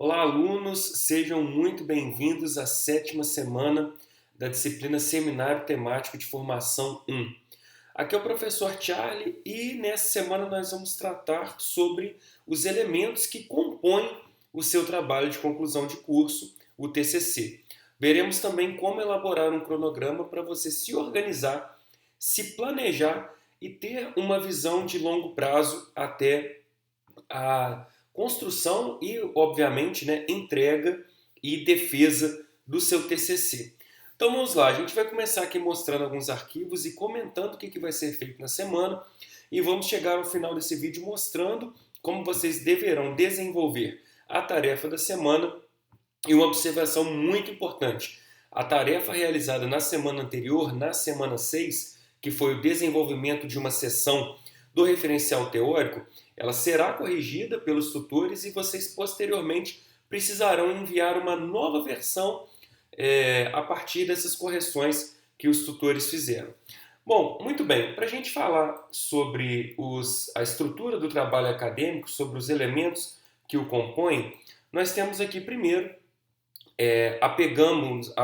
Olá, alunos, sejam muito bem-vindos à sétima semana da disciplina Seminário Temático de Formação 1. Aqui é o professor Charlie e nessa semana nós vamos tratar sobre os elementos que compõem o seu trabalho de conclusão de curso, o TCC. Veremos também como elaborar um cronograma para você se organizar, se planejar e ter uma visão de longo prazo até a construção e, obviamente, né, entrega e defesa do seu TCC. Então vamos lá, a gente vai começar aqui mostrando alguns arquivos e comentando o que vai ser feito na semana e vamos chegar ao final desse vídeo mostrando como vocês deverão desenvolver a tarefa da semana e uma observação muito importante. A tarefa realizada na semana anterior, na semana 6, que foi o desenvolvimento de uma seção do referencial teórico, ela será corrigida pelos tutores e vocês posteriormente precisarão enviar uma nova versão a partir dessas correções que os tutores fizeram. Bom, muito bem, para a gente falar sobre a estrutura do trabalho acadêmico, sobre os elementos que o compõem, nós temos aqui primeiro,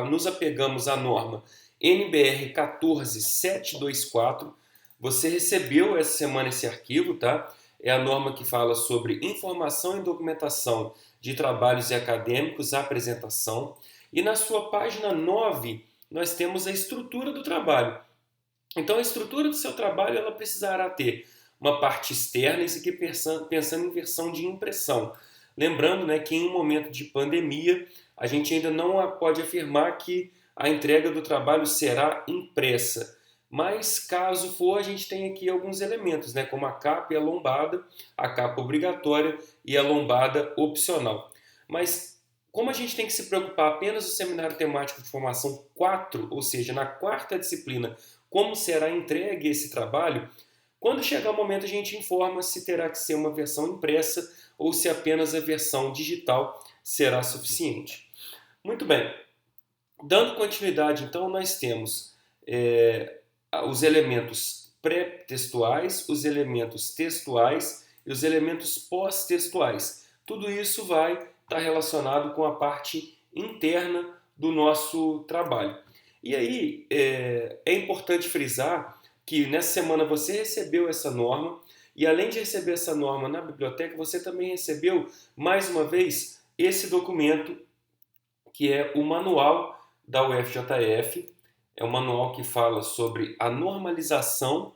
nos apegamos à norma NBR 14724. Você recebeu essa semana esse arquivo, tá? É a norma que fala sobre informação e documentação de trabalhos acadêmicos, a apresentação. E na sua página 9, nós temos a estrutura do trabalho. Então, a estrutura do seu trabalho ela precisará ter uma parte externa, isso aqui pensando em versão de impressão. Lembrando, né, que em um momento de pandemia, a gente ainda não pode afirmar que a entrega do trabalho será impressa. Mas, caso for, a gente tem aqui alguns elementos, né, como a capa e a capa obrigatória e a lombada opcional. Mas, como a gente tem que se preocupar apenas no seminário temático de formação 4, ou seja, na quarta disciplina, como será entregue esse trabalho, quando chegar o momento a gente informa se terá que ser uma versão impressa ou se apenas a versão digital será suficiente. Muito bem, dando continuidade então, nós temos os elementos pré-textuais, os elementos textuais e os elementos pós-textuais. Tudo isso vai estar relacionado com a parte interna do nosso trabalho. E aí é importante frisar que nessa semana você recebeu essa norma e além de receber essa norma na biblioteca, você também recebeu, mais uma vez, esse documento que é o manual da UFJF. É um manual que fala sobre a normalização.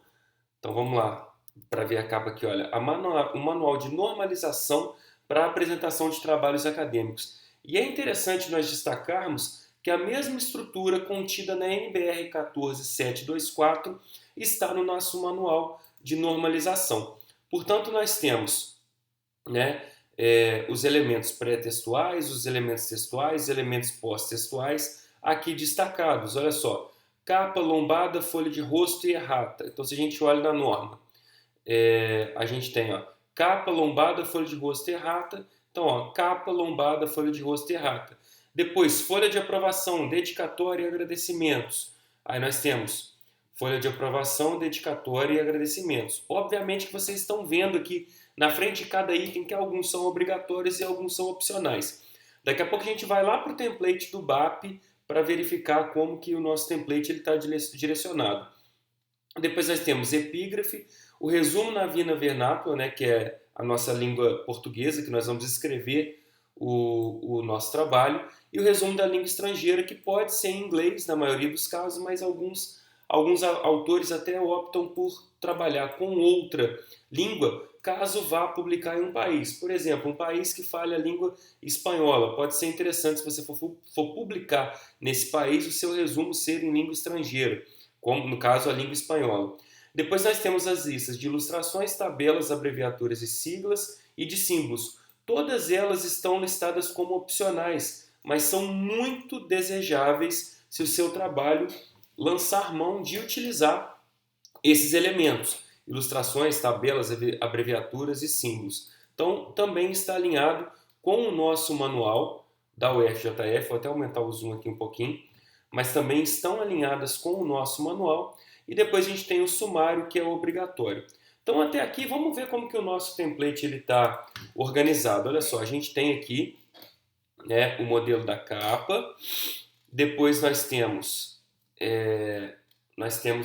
Então vamos lá, para ver a capa aqui, olha, o manual de normalização para a apresentação de trabalhos acadêmicos. E é interessante nós destacarmos que a mesma estrutura contida na NBR 14724 está no nosso manual de normalização. Portanto, nós temos, né, os elementos pré-textuais, os elementos textuais, os elementos pós-textuais aqui destacados. Olha só, capa, lombada, folha de rosto e errata. Então, se a gente olha na norma, a gente tem capa, lombada, folha de rosto e errata. Então, capa, lombada, folha de rosto e errata. Depois, folha de aprovação, dedicatória e agradecimentos. Aí nós temos folha de aprovação, dedicatória e agradecimentos. Obviamente que vocês estão vendo aqui na frente de cada item que alguns são obrigatórios e alguns são opcionais. Daqui a pouco a gente vai lá para o template do BAP para verificar como que o nosso template está direcionado. Depois nós temos epígrafe, o resumo na Vina Vernácula, né, que é a nossa língua portuguesa, que nós vamos escrever o nosso trabalho, e o resumo da língua estrangeira, que pode ser em inglês, na maioria dos casos, mas alguns autores até optam por trabalhar com outra língua, caso vá publicar em um país. Por exemplo, um país que fale a língua espanhola. Pode ser interessante se você for publicar nesse país o seu resumo ser em língua estrangeira, como no caso a língua espanhola. Depois nós temos as listas de ilustrações, tabelas, abreviaturas e siglas e de símbolos. Todas elas estão listadas como opcionais, mas são muito desejáveis se o seu trabalho lançar mão de utilizar esses elementos, ilustrações, tabelas, abreviaturas e símbolos. Então, também está alinhado com o nosso manual da UFJF, vou até aumentar o zoom aqui um pouquinho, mas também estão alinhadas com o nosso manual, e depois a gente tem o sumário, que é obrigatório. Então, até aqui, vamos ver como que o nosso template está organizado. Olha só, a gente tem aqui né, o modelo da capa. Depois nós temos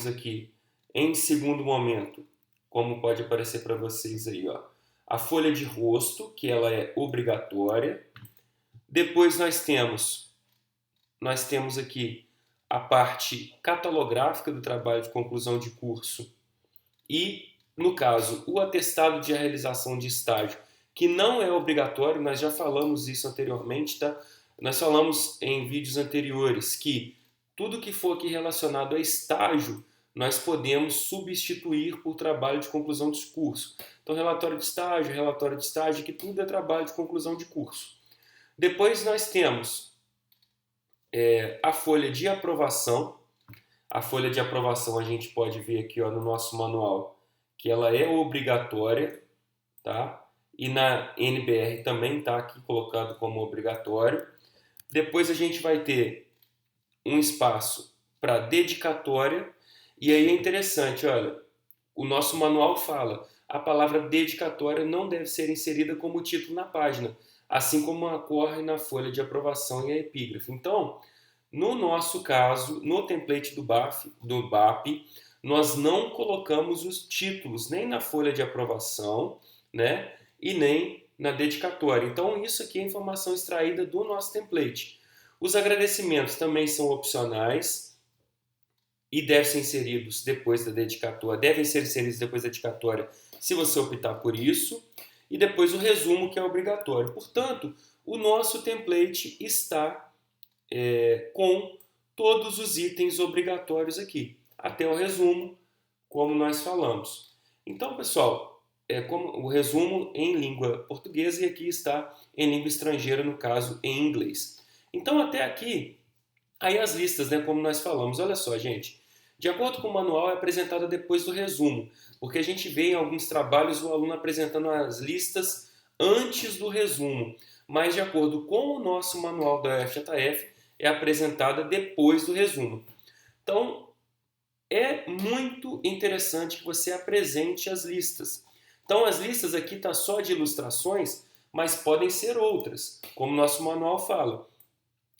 aqui, em segundo momento, como pode aparecer para vocês aí, ó, a folha de rosto, que ela é obrigatória. Depois nós temos aqui a parte catalográfica do trabalho de conclusão de curso e, no caso, o atestado de realização de estágio, que não é obrigatório, nós já falamos isso anteriormente, tá? Nós falamos em vídeos anteriores que tudo que for aqui relacionado a estágio, nós podemos substituir por trabalho de conclusão de curso. Então, relatório de estágio, que tudo é trabalho de conclusão de curso. Depois nós temos a folha de aprovação. A folha de aprovação a gente pode ver aqui, ó, no nosso manual que ela é obrigatória, tá? E na NBR também está aqui colocado como obrigatório. Depois a gente vai ter um espaço para dedicatória. E aí é interessante, olha, o nosso manual fala, a palavra dedicatória não deve ser inserida como título na página, assim como ocorre na folha de aprovação e a epígrafe. Então, no nosso caso, no template do BAP, nós não colocamos os títulos nem na folha de aprovação, né, e nem na dedicatória. Então, isso aqui é informação extraída do nosso template. Os agradecimentos também são opcionais e devem ser inseridos depois da dedicatória, se você optar por isso, e depois o resumo, que é obrigatório. Portanto, o nosso template está com todos os itens obrigatórios aqui, até o resumo, como nós falamos. Então, pessoal, como o resumo em língua portuguesa e aqui está em língua estrangeira, no caso em inglês. Então, até aqui, aí as listas, né, como nós falamos. Olha só, gente, de acordo com o manual, é apresentada depois do resumo, porque a gente vê em alguns trabalhos o aluno apresentando as listas antes do resumo, mas de acordo com o nosso manual da UFJF, é apresentada depois do resumo. Então, é muito interessante que você apresente as listas. Então, as listas aqui estão só de ilustrações, mas podem ser outras, como o nosso manual fala,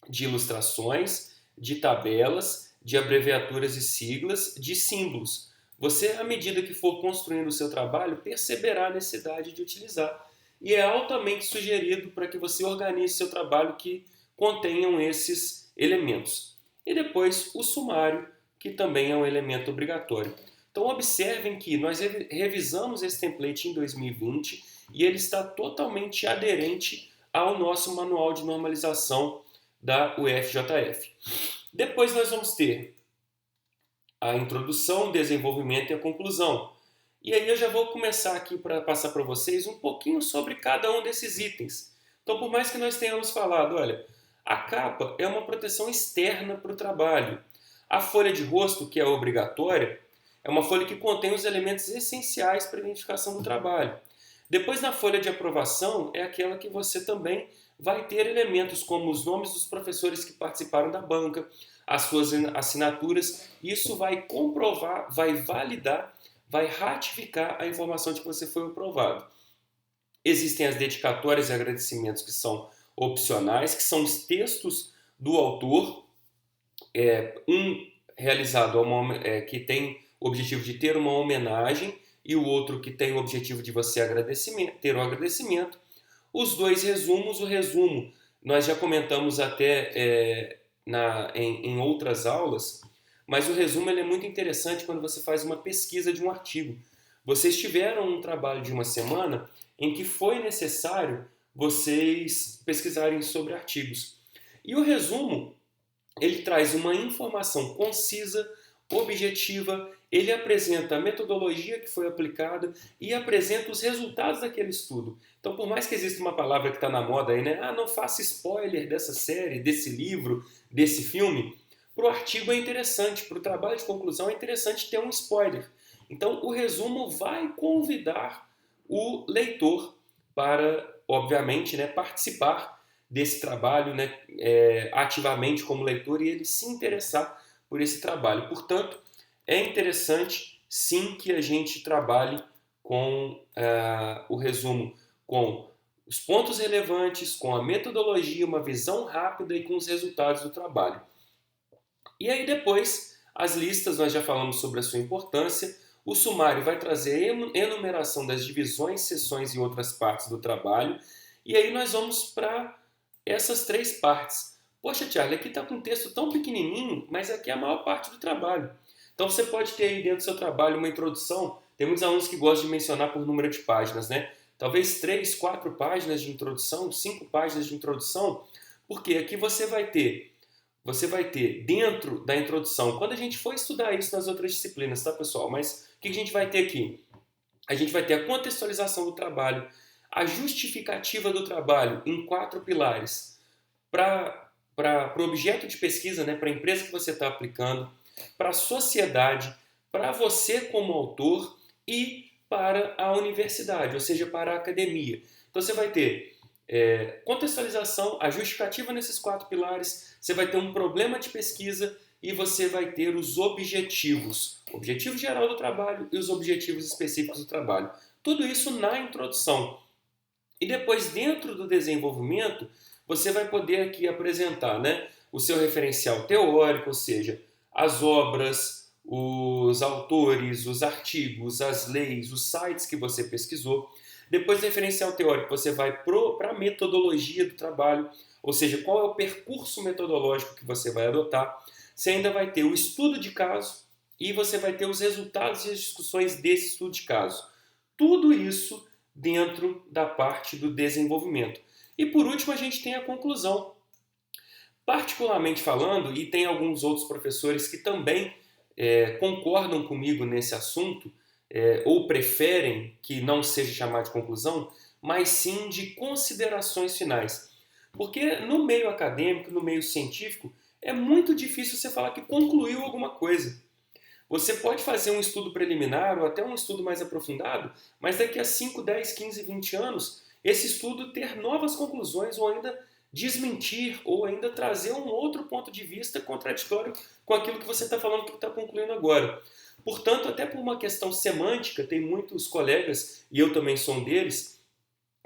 de ilustrações, de tabelas, de abreviaturas e siglas, de símbolos. Você, à medida que for construindo o seu trabalho, perceberá a necessidade de utilizar. E é altamente sugerido para que você organize seu trabalho que contenham esses elementos. E depois o sumário, que também é um elemento obrigatório. Então observem que nós revisamos esse template em 2020 e ele está totalmente aderente ao nosso manual de normalização da UFJF. Depois nós vamos ter a introdução, o desenvolvimento e a conclusão. E aí eu já vou começar aqui para passar para vocês um pouquinho sobre cada um desses itens. Então, por mais que nós tenhamos falado, olha, a capa é uma proteção externa para o trabalho. A folha de rosto, que é obrigatória, é uma folha que contém os elementos essenciais para a identificação do trabalho. Depois, na folha de aprovação, é aquela que você também vai ter elementos como os nomes dos professores que participaram da banca, as suas assinaturas. Isso vai comprovar, vai validar, vai ratificar a informação de que você foi aprovado. Existem as dedicatórias e agradecimentos que são opcionais, que são os textos do autor, um realizado que tem o objetivo de ter uma homenagem e o outro que tem o objetivo de você ter um agradecimento. Os dois resumos, o resumo nós já comentamos até em outras aulas, mas o resumo ele é muito interessante quando você faz uma pesquisa de um artigo. Vocês tiveram um trabalho de uma semana em que foi necessário vocês pesquisarem sobre artigos. E o resumo, ele traz uma informação concisa, objetiva, ele apresenta a metodologia que foi aplicada e apresenta os resultados daquele estudo. Então, por mais que exista uma palavra que está na moda aí, né? Não faça spoiler dessa série, desse livro, desse filme. Para o artigo é interessante, para o trabalho de conclusão é interessante ter um spoiler. Então, o resumo vai convidar o leitor para, obviamente, né, participar desse trabalho, né, ativamente como leitor e ele se interessar por esse trabalho. Portanto, é interessante sim que a gente trabalhe com o resumo, com os pontos relevantes, com a metodologia, uma visão rápida e com os resultados do trabalho. E aí depois, as listas, nós já falamos sobre a sua importância. O sumário vai trazer a enumeração das divisões, seções e outras partes do trabalho. E aí nós vamos para essas três partes. Poxa, Charlie, aqui está com um texto tão pequenininho, mas aqui é a maior parte do trabalho. Então você pode ter aí dentro do seu trabalho uma introdução. Tem muitos alunos que gostam de mencionar por número de páginas, né? Talvez 3, 4 páginas de introdução, 5 páginas de introdução, porque aqui você vai ter dentro da introdução, quando a gente for estudar isso nas outras disciplinas, tá, pessoal? Mas o que a gente vai ter aqui? A gente vai ter a contextualização do trabalho, a justificativa do trabalho em 4 pilares para o objeto de pesquisa, né, para a empresa que você está aplicando, para a sociedade, para você como autor e para a universidade, ou seja, para a academia. Então você vai ter contextualização, a justificativa nesses 4 pilares, você vai ter um problema de pesquisa e você vai ter os objetivos. O objetivo geral do trabalho e os objetivos específicos do trabalho. Tudo isso na introdução. E depois, dentro do desenvolvimento, você vai poder aqui apresentar, né, o seu referencial teórico, ou seja, as obras, os autores, os artigos, as leis, os sites que você pesquisou. Depois do referencial teórico, você vai para a metodologia do trabalho, ou seja, qual é o percurso metodológico que você vai adotar. Você ainda vai ter o estudo de caso e você vai ter os resultados e as discussões desse estudo de caso. Tudo isso dentro da parte do desenvolvimento. E por último, a gente tem a conclusão. Particularmente falando, e tem alguns outros professores que também concordam comigo nesse assunto, ou preferem que não seja chamado de conclusão, mas sim de considerações finais. Porque no meio acadêmico, no meio científico, é muito difícil você falar que concluiu alguma coisa. Você pode fazer um estudo preliminar ou até um estudo mais aprofundado, mas daqui a 5, 10, 15, 20 anos, esse estudo ter novas conclusões ou ainda desmentir ou ainda trazer um outro ponto de vista contraditório com aquilo que você está falando que está concluindo agora. Portanto, até por uma questão semântica, tem muitos colegas, e eu também sou um deles,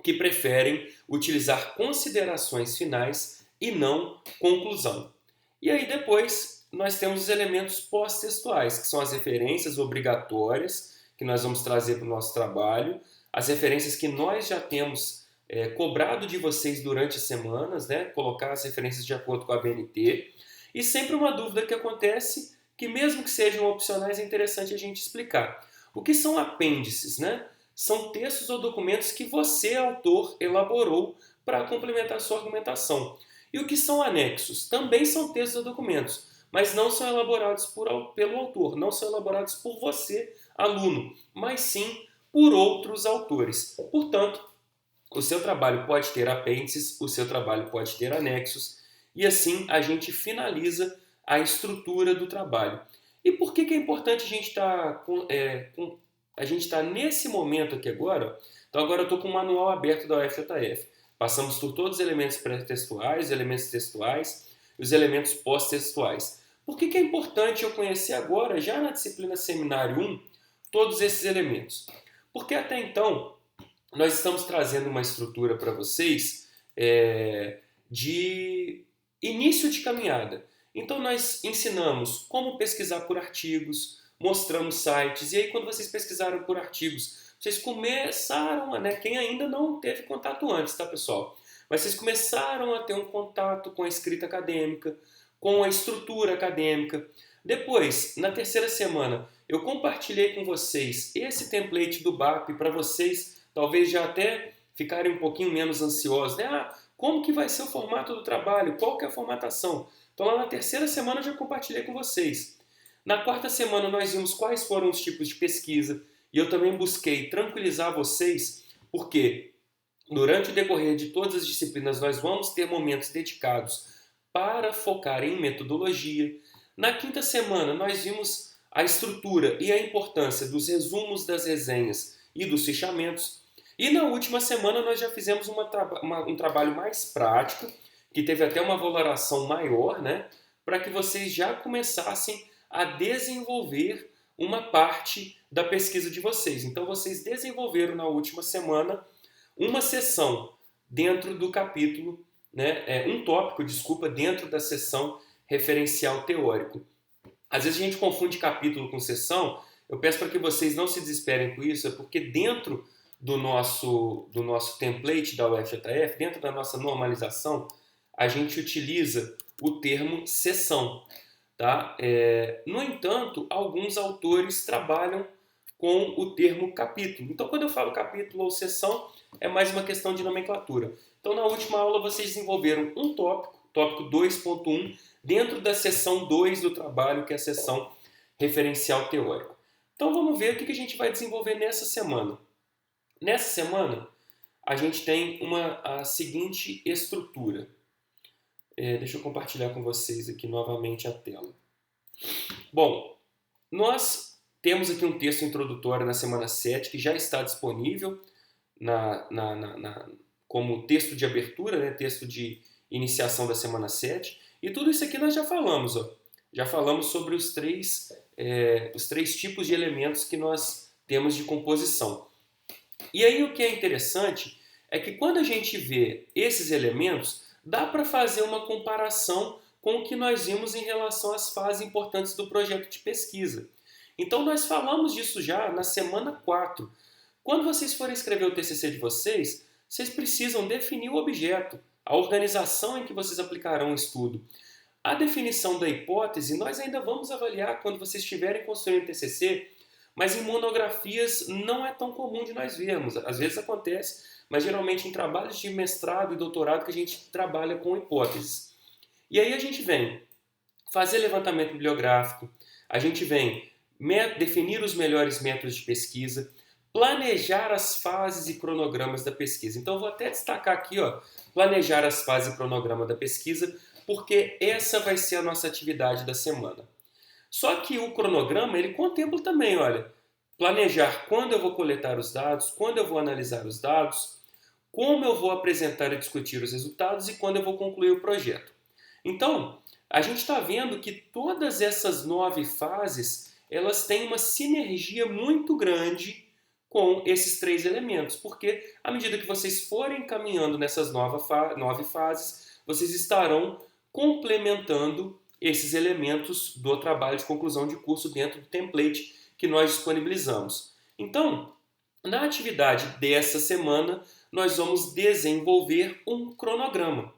que preferem utilizar considerações finais e não conclusão. E aí depois nós temos os elementos pós-textuais, que são as referências obrigatórias que nós vamos trazer para o nosso trabalho, as referências que nós já temos cobrado de vocês durante as semanas, né? Colocar as referências de acordo com a BNT, e sempre uma dúvida que acontece, que mesmo que sejam opcionais, é interessante a gente explicar. O que são apêndices, né? São textos ou documentos que você, autor, elaborou para complementar a sua argumentação. E o que são anexos? Também são textos ou documentos, mas não são elaborados pelo autor, não são elaborados por você, aluno, mas sim por outros autores. Portanto, o seu trabalho pode ter apêndices, o seu trabalho pode ter anexos, e assim a gente finaliza a estrutura do trabalho. E por que é importante a gente estar nesse momento aqui agora? Então agora eu estou com o manual aberto da UFJF. Passamos por todos os elementos pré-textuais, os elementos textuais e os elementos pós-textuais. Por que é importante eu conhecer agora, já na disciplina Seminário 1, todos esses elementos? Porque até então nós estamos trazendo uma estrutura para vocês de início de caminhada. Então nós ensinamos como pesquisar por artigos, mostramos sites, e aí quando vocês pesquisaram por artigos, vocês começaram quem ainda não teve contato antes, tá, pessoal? Mas vocês começaram a ter um contato com a escrita acadêmica, com a estrutura acadêmica. Depois, na terceira semana, eu compartilhei com vocês esse template do BAP para vocês talvez já até ficarem um pouquinho menos ansiosos, né? Como que vai ser o formato do trabalho? Qual que é a formatação? Então lá na terceira semana eu já compartilhei com vocês. Na quarta semana nós vimos quais foram os tipos de pesquisa e eu também busquei tranquilizar vocês, porque durante o decorrer de todas as disciplinas nós vamos ter momentos dedicados para focar em metodologia. Na quinta semana nós vimos a estrutura e a importância dos resumos das resenhas e dos fichamentos. E na última semana nós já fizemos um trabalho mais prático, que teve até uma valoração maior, né, para que vocês já começassem a desenvolver uma parte da pesquisa de vocês. Então vocês desenvolveram na última semana uma sessão dentro do capítulo, né, um tópico, desculpa, dentro da seção referencial teórico. Às vezes a gente confunde capítulo com seção. Eu peço para que vocês não se desesperem com isso, é porque dentro do nosso template da UFJF, dentro da nossa normalização, a gente utiliza o termo seção. Tá? No entanto, alguns autores trabalham com o termo capítulo. Então, quando eu falo capítulo ou seção, é mais uma questão de nomenclatura. Então, na última aula, vocês desenvolveram um tópico 2.1, dentro da seção 2 do trabalho, que é a seção referencial teórico. Então, vamos ver o que a gente vai desenvolver nessa semana. Nessa semana, a gente tem a seguinte estrutura. Deixa eu compartilhar com vocês aqui novamente a tela. Bom, nós temos aqui um texto introdutório na semana 7 que já está disponível como texto de abertura, né, texto de iniciação da semana 7. E tudo isso aqui nós já falamos. Já falamos sobre os três tipos de elementos que nós temos de composição. E aí o que é interessante é que quando a gente vê esses elementos, dá para fazer uma comparação com o que nós vimos em relação às fases importantes do projeto de pesquisa. Então nós falamos disso já na semana 4. Quando vocês forem escrever o TCC de vocês, vocês precisam definir o objeto, a organização em que vocês aplicarão o estudo. A definição da hipótese nós ainda vamos avaliar quando vocês estiverem construindo o TCC, mas em monografias não é tão comum de nós vermos. Às vezes acontece, mas geralmente em trabalhos de mestrado e doutorado que a gente trabalha com hipóteses. E aí a gente vem fazer levantamento bibliográfico, a gente vem definir os melhores métodos de pesquisa, planejar as fases e cronogramas da pesquisa. Então eu vou até destacar aqui, planejar as fases e cronograma da pesquisa, porque essa vai ser a nossa atividade da semana. Só que o cronograma, ele contempla também, planejar quando eu vou coletar os dados, quando eu vou analisar os dados, como eu vou apresentar e discutir os resultados e quando eu vou concluir o projeto. Então, a gente está vendo que todas essas 9 fases, elas têm uma sinergia muito grande com esses 3 elementos, porque à medida que vocês forem caminhando nessas 9 fases, vocês estarão complementando esses elementos do trabalho de conclusão de curso dentro do template que nós disponibilizamos. Então, na atividade dessa semana, nós vamos desenvolver um cronograma.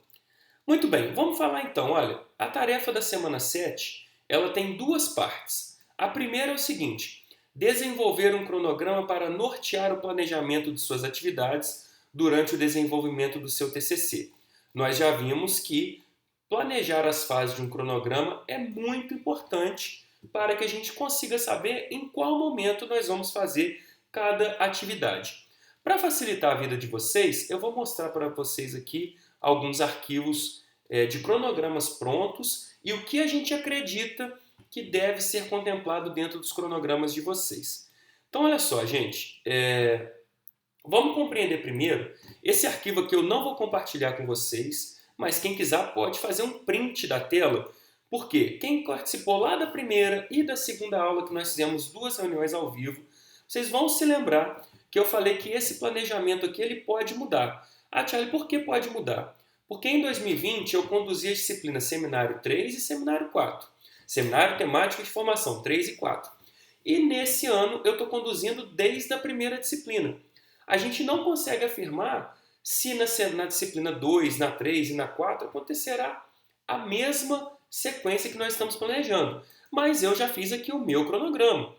Muito bem, vamos falar então, a tarefa da semana 7, ela tem 2 partes. A primeira é o seguinte: desenvolver um cronograma para nortear o planejamento de suas atividades durante o desenvolvimento do seu TCC. Nós já vimos que planejar as fases de um cronograma é muito importante para que a gente consiga saber em qual momento nós vamos fazer cada atividade. Para facilitar a vida de vocês, eu vou mostrar para vocês aqui alguns arquivos de cronogramas prontos e o que a gente acredita que deve ser contemplado dentro dos cronogramas de vocês. Então, olha só, gente, vamos compreender primeiro esse arquivo aqui. Eu não vou compartilhar com vocês, mas quem quiser pode fazer um print da tela, porque quem participou lá da primeira e da segunda aula, que nós fizemos 2 reuniões ao vivo, vocês vão se lembrar que eu falei que esse planejamento aqui ele pode mudar. Charlie, por que pode mudar? Porque em 2020 eu conduzi a disciplina Seminário 3 e Seminário 4. Seminário Temático de Formação 3 e 4. E nesse ano eu estou conduzindo desde a primeira disciplina. A gente não consegue afirmar se na disciplina 2, na 3 e na 4 acontecerá a mesma sequência que nós estamos planejando. Mas eu já fiz aqui o meu cronograma.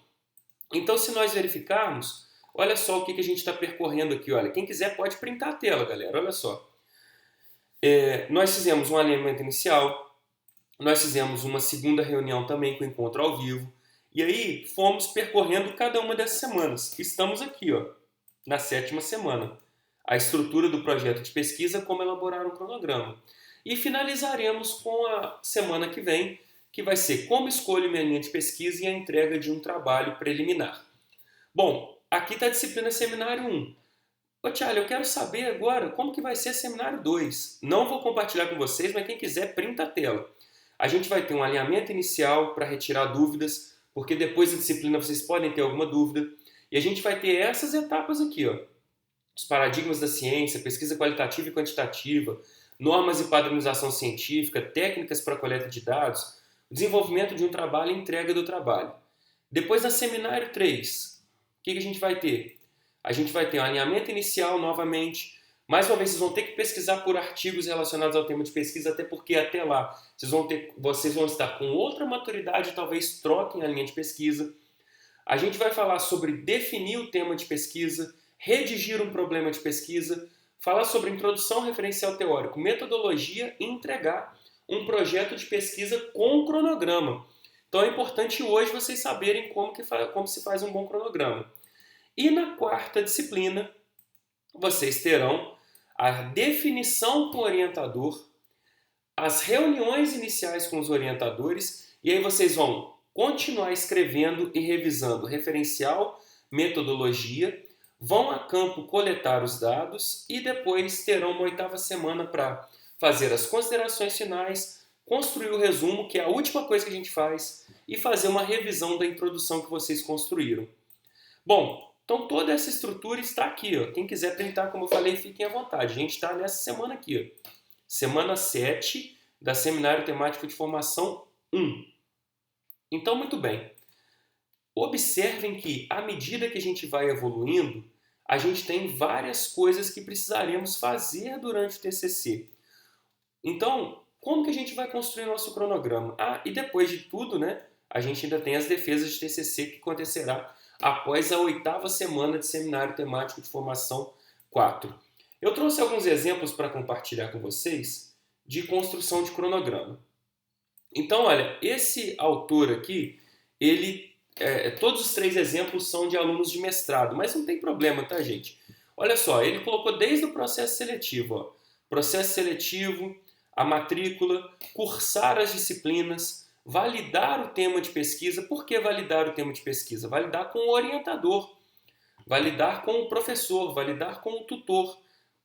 Então, se nós verificarmos, olha só o que a gente está percorrendo aqui. Quem quiser pode printar a tela, galera. Olha só. Nós fizemos um alinhamento inicial, nós fizemos uma segunda reunião também com encontro ao vivo, e aí fomos percorrendo cada uma dessas semanas. Estamos aqui, na 7ª semana. A estrutura do projeto de pesquisa, como elaborar um cronograma. E finalizaremos com a semana que vem, que vai ser como escolho minha linha de pesquisa e a entrega de um trabalho preliminar. Bom, aqui está a disciplina Seminário 1. Charlie, eu quero saber agora como que vai ser Seminário 2. Não vou compartilhar com vocês, mas quem quiser, printa a tela. A gente vai ter um alinhamento inicial para retirar dúvidas, porque depois da disciplina vocês podem ter alguma dúvida. E a gente vai ter essas etapas aqui, os paradigmas da ciência, pesquisa qualitativa e quantitativa, normas e padronização científica, técnicas para coleta de dados, o desenvolvimento de um trabalho e entrega do trabalho. Depois, na seminário 3, o que a gente vai ter? A gente vai ter um alinhamento inicial novamente. Mais uma vez, vocês vão ter que pesquisar por artigos relacionados ao tema de pesquisa, até porque até lá vocês vão estar com outra maturidade e talvez troquem a linha de pesquisa. A gente vai falar sobre definir o tema de pesquisa, redigir um problema de pesquisa, falar sobre introdução referencial teórico, metodologia e entregar um projeto de pesquisa com cronograma. Então é importante hoje vocês saberem como se faz um bom cronograma. E na quarta disciplina, vocês terão a definição com o orientador, as reuniões iniciais com os orientadores, e aí vocês vão continuar escrevendo e revisando referencial, metodologia, vão a campo coletar os dados e depois terão uma 8ª semana para fazer as considerações finais, construir o resumo, que é a última coisa que a gente faz, e fazer uma revisão da introdução que vocês construíram. Bom, então toda essa estrutura está aqui. Ó. Quem quiser printar, como eu falei, fiquem à vontade. A gente está nessa semana aqui. Ó. Semana 7 da Seminário Temático de Formação 1. Então, muito bem. Observem que, à medida que a gente vai evoluindo, a gente tem várias coisas que precisaremos fazer durante o TCC. Então, como que a gente vai construir nosso cronograma? E depois de tudo, né, a gente ainda tem as defesas de TCC que acontecerá após a 8ª semana de Seminário Temático de Formação 4. Eu trouxe alguns exemplos para compartilhar com vocês de construção de cronograma. Então, olha, esse autor aqui, todos os 3 exemplos são de alunos de mestrado, mas não tem problema, tá, gente? Olha só, ele colocou desde o processo seletivo, ó, processo seletivo, a matrícula, cursar as disciplinas, validar o tema de pesquisa. Por que validar o tema de pesquisa? Validar com o orientador, validar com o professor, validar com o tutor.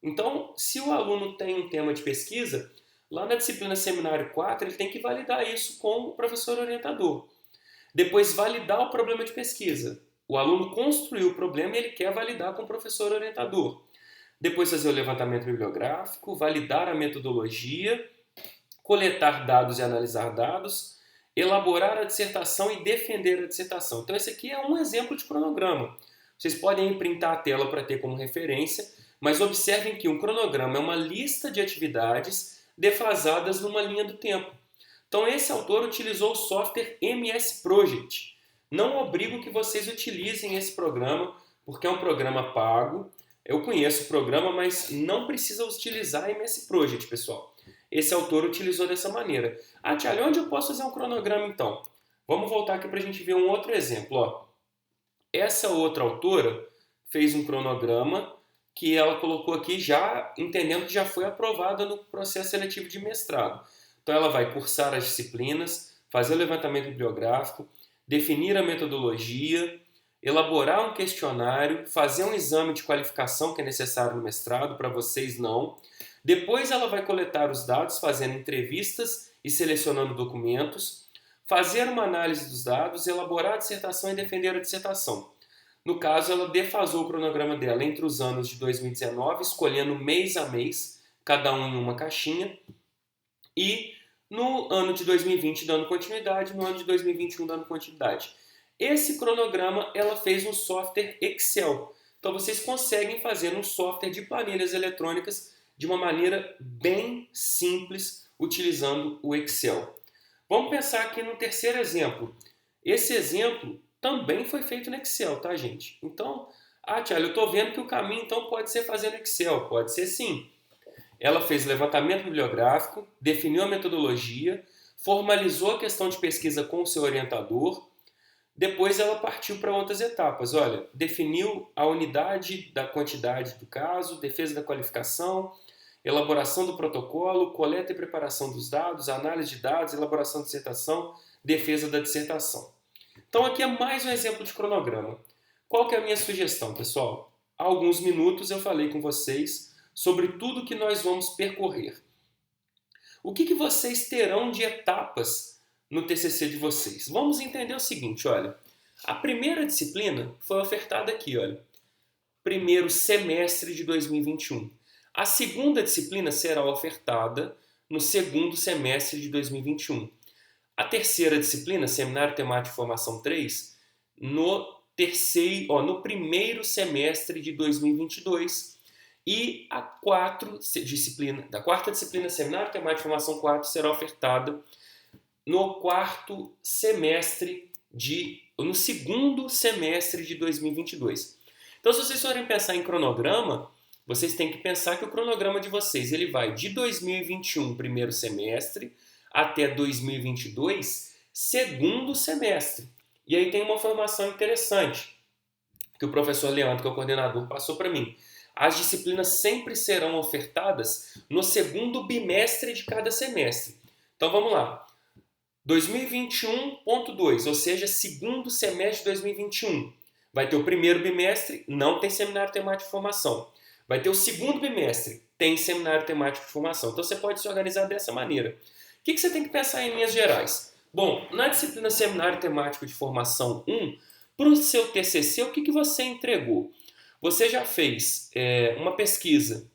Então, se o aluno tem um tema de pesquisa, lá na disciplina Seminário 4, ele tem que validar isso com o professor orientador. Depois, validar o problema de pesquisa. O aluno construiu o problema e ele quer validar com o professor orientador. Depois, fazer o levantamento bibliográfico, validar a metodologia, coletar dados e analisar dados, elaborar a dissertação e defender a dissertação. Então, esse aqui é um exemplo de cronograma. Vocês podem printar a tela para ter como referência, mas observem que um cronograma é uma lista de atividades defasadas numa linha do tempo. Então, esse autor utilizou o software MS Project. Não obrigo que vocês utilizem esse programa, porque é um programa pago. Eu conheço o programa, mas não precisa utilizar MS Project, pessoal. Esse autor utilizou dessa maneira. Tiago, onde eu posso fazer um cronograma, então? Vamos voltar aqui para a gente ver um outro exemplo. Ó. Essa outra autora fez um cronograma que ela colocou aqui já entendendo que já foi aprovada no processo seletivo de mestrado. Então ela vai cursar as disciplinas, fazer o levantamento bibliográfico, definir a metodologia, elaborar um questionário, fazer um exame de qualificação que é necessário no mestrado, para vocês não. Depois ela vai coletar os dados, fazendo entrevistas e selecionando documentos, fazer uma análise dos dados, elaborar a dissertação e defender a dissertação. No caso, ela defasou o cronograma dela entre os anos de 2019, escolhendo mês a mês, cada um em uma caixinha, e no ano de 2020 dando continuidade, no ano de 2021 dando continuidade. Esse cronograma ela fez no software Excel. Então vocês conseguem fazer um software de planilhas eletrônicas de uma maneira bem simples, utilizando o Excel. Vamos pensar aqui no terceiro exemplo. Esse exemplo também foi feito no Excel, tá, gente? Então, Tiago, eu estou vendo que o caminho então pode ser fazer no Excel. Pode ser sim. Ela fez levantamento bibliográfico, definiu a metodologia, formalizou a questão de pesquisa com o seu orientador. Depois ela partiu para outras etapas. Olha, definiu a unidade da quantidade do caso, defesa da qualificação, elaboração do protocolo, coleta e preparação dos dados, análise de dados, elaboração da dissertação, defesa da dissertação. Então aqui é mais um exemplo de cronograma. Qual que é a minha sugestão, pessoal? Há alguns minutos eu falei com vocês sobre tudo que nós vamos percorrer. O que vocês terão de etapas no TCC de vocês? Vamos entender o seguinte, olha. A primeira disciplina foi ofertada aqui, olha. primeiro semestre de 2021. A segunda disciplina será ofertada no segundo semestre de 2021. A terceira disciplina, Seminário Temático de Formação 3, no primeiro semestre de 2022. E a quarta disciplina, Seminário Temático de Formação 4, será ofertada no segundo semestre de 2022. Então, se vocês forem pensar em cronograma, vocês têm que pensar que o cronograma de vocês ele vai de 2021, primeiro semestre, até 2022, segundo semestre. E aí tem uma informação interessante que o professor Leandro, que é o coordenador, passou para mim. As disciplinas sempre serão ofertadas no segundo bimestre de cada semestre. Então vamos lá. 2021.2, ou seja, segundo semestre de 2021. Vai ter o primeiro bimestre, não tem seminário temático de formação. Vai ter o segundo bimestre, tem seminário temático de formação. Então você pode se organizar dessa maneira. O que você tem que pensar em linhas gerais? Bom, na disciplina Seminário Temático de Formação 1, para o seu TCC, o que você entregou? Você já fez uma pesquisa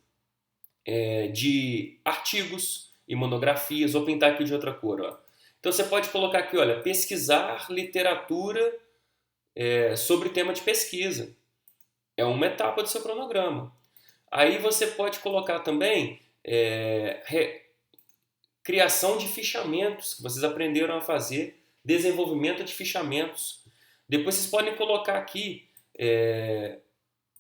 de artigos e monografias, vou pintar aqui de outra cor. Ó. Então você pode colocar aqui, olha, pesquisar literatura sobre tema de pesquisa. É uma etapa do seu cronograma. Aí você pode colocar também criação de fichamentos, que vocês aprenderam a fazer, desenvolvimento de fichamentos. Depois vocês podem colocar aqui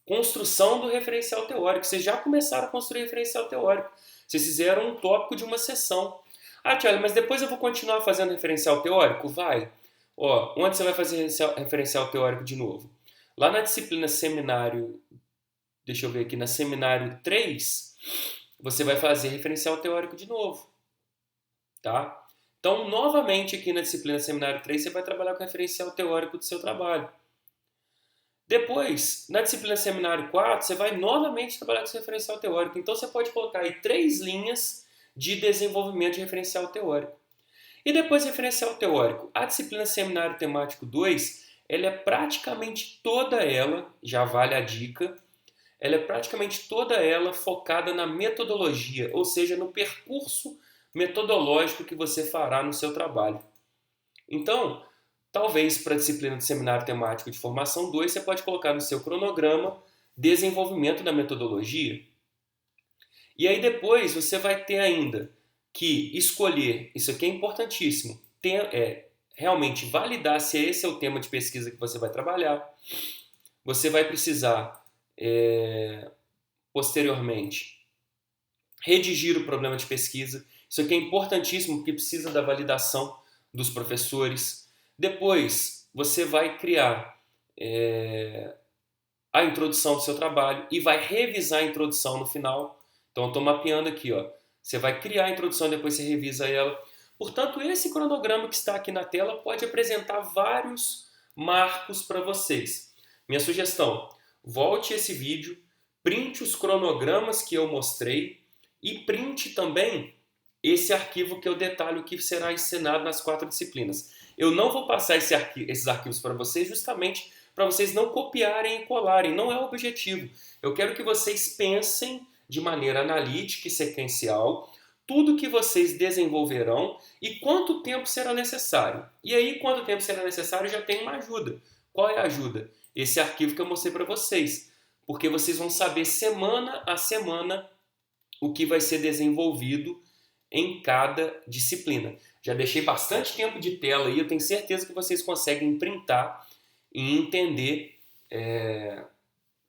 construção do referencial teórico. Vocês já começaram a construir referencial teórico. Vocês fizeram um tópico de uma sessão. Ah, Thiago, mas depois eu vou continuar fazendo referencial teórico? Vai. Ó, onde você vai fazer referencial teórico de novo? Lá na disciplina seminário, deixa eu ver aqui, na seminário 3, você vai fazer referencial teórico de novo. Tá? Então, novamente aqui na disciplina seminário 3, você vai trabalhar com referencial teórico do seu trabalho. Depois, na disciplina seminário 4, você vai novamente trabalhar com esse referencial teórico. Então, você pode colocar aí 3 linhas de desenvolvimento de referencial teórico. E depois, referencial teórico. A disciplina seminário temático 2, ela é praticamente toda ela, já vale a dica, ela é praticamente toda ela focada na metodologia, ou seja, no percurso metodológico que você fará no seu trabalho. Então, talvez para a disciplina de seminário temático de formação 2, você pode colocar no seu cronograma desenvolvimento da metodologia. E aí depois você vai ter ainda que escolher, isso aqui é importantíssimo, realmente validar se esse é o tema de pesquisa que você vai trabalhar. Você vai precisar, posteriormente, redigir o problema de pesquisa. Isso aqui é importantíssimo porque precisa da validação dos professores. Depois, você vai criar a introdução do seu trabalho e vai revisar a introdução no final. Então, eu estou mapeando aqui. Ó. Você vai criar a introdução e depois você revisa ela. Portanto, esse cronograma que está aqui na tela pode apresentar vários marcos para vocês. Minha sugestão, volte esse vídeo, printe os cronogramas que eu mostrei e printe também esse arquivo que eu detalho que será ensinado nas 4 disciplinas. Eu não vou passar esses arquivos para vocês justamente para vocês não copiarem e colarem. Não é o objetivo. Eu quero que vocês pensem de maneira analítica e sequencial tudo que vocês desenvolverão e quanto tempo será necessário. E aí, quanto tempo será necessário, já tem uma ajuda. Qual é a ajuda? Esse arquivo que eu mostrei para vocês. Porque vocês vão saber semana a semana o que vai ser desenvolvido em cada disciplina. Já deixei bastante tempo de tela aí, eu tenho certeza que vocês conseguem printar e entender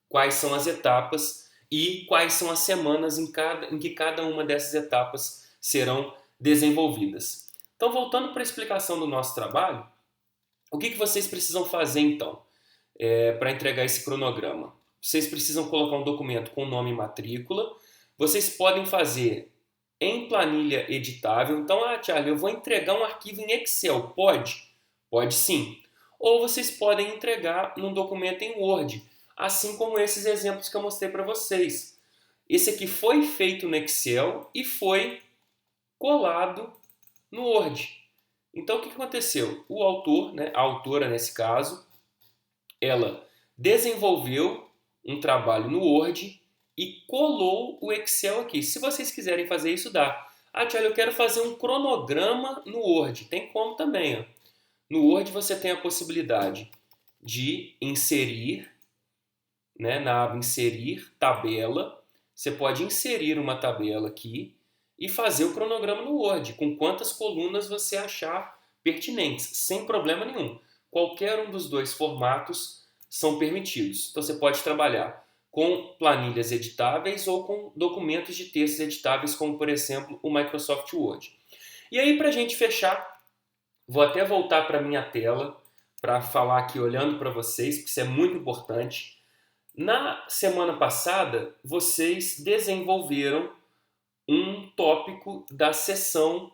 quais são as etapas e quais são as semanas em que cada uma dessas etapas serão desenvolvidas. Então, voltando para a explicação do nosso trabalho, o que vocês precisam fazer então para entregar esse cronograma? Vocês precisam colocar um documento com nome e matrícula. Vocês podem fazer em planilha editável. Então, Thiago, eu vou entregar um arquivo em Excel. Pode? Pode sim. Ou vocês podem entregar num documento em Word, assim como esses exemplos que eu mostrei para vocês. Esse aqui foi feito no Excel e foi colado no Word. Então, o que aconteceu? O autor, a autora nesse caso, ela desenvolveu um trabalho no Word e colou o Excel aqui. Se vocês quiserem fazer isso, dá. Ah, Thiago, eu quero fazer um cronograma no Word. Tem como também. Ó. No Word você tem a possibilidade de inserir, né, na aba Inserir, Tabela. Você pode inserir uma tabela aqui e fazer o cronograma no Word, com quantas colunas você achar pertinentes, sem problema nenhum. Qualquer um dos dois formatos são permitidos. Então você pode trabalhar com planilhas editáveis ou com documentos de textos editáveis, como por exemplo o Microsoft Word. E aí, para a gente fechar, vou até voltar para a minha tela para falar aqui olhando para vocês, porque isso é muito importante. Na semana passada, vocês desenvolveram um tópico da sessão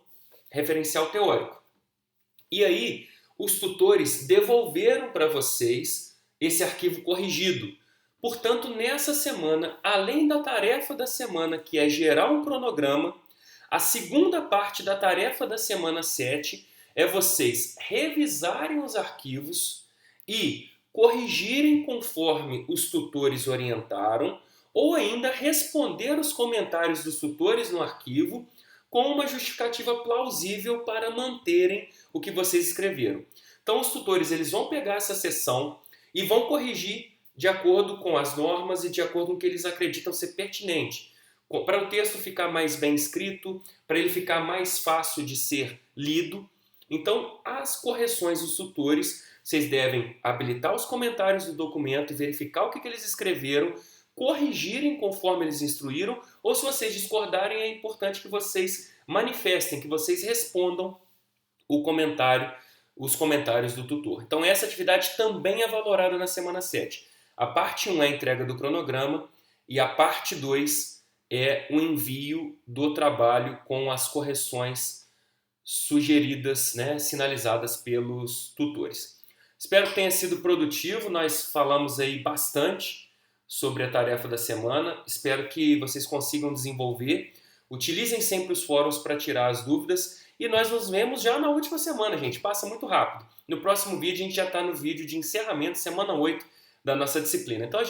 referencial teórico. E aí, os tutores devolveram para vocês esse arquivo corrigido. Portanto, nessa semana, além da tarefa da semana, que é gerar um cronograma, a segunda parte da tarefa da semana 7 é vocês revisarem os arquivos e corrigirem conforme os tutores orientaram, ou ainda responder os comentários dos tutores no arquivo com uma justificativa plausível para manterem o que vocês escreveram. Então os tutores eles vão pegar essa seção e vão corrigir de acordo com as normas e de acordo com o que eles acreditam ser pertinente. Para o texto ficar mais bem escrito, para ele ficar mais fácil de ser lido. Então, as correções dos tutores, vocês devem habilitar os comentários do documento, verificar o que eles escreveram, corrigirem conforme eles instruíram, ou se vocês discordarem, é importante que vocês manifestem, que vocês respondam os comentários do tutor. Então essa atividade também é valorada na semana 7. A parte 1 é a entrega do cronograma e a parte 2 é o envio do trabalho com as correções sugeridas, né, sinalizadas pelos tutores. Espero que tenha sido produtivo, nós falamos aí bastante sobre a tarefa da semana. Espero que vocês consigam desenvolver. Utilizem sempre os fóruns para tirar as dúvidas. E nós nos vemos já na última semana, gente. Passa muito rápido. No próximo vídeo, a gente já está no vídeo de encerramento, semana 8 da nossa disciplina. Então,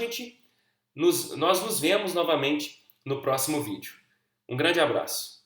nós nos vemos novamente no próximo vídeo. Um grande abraço.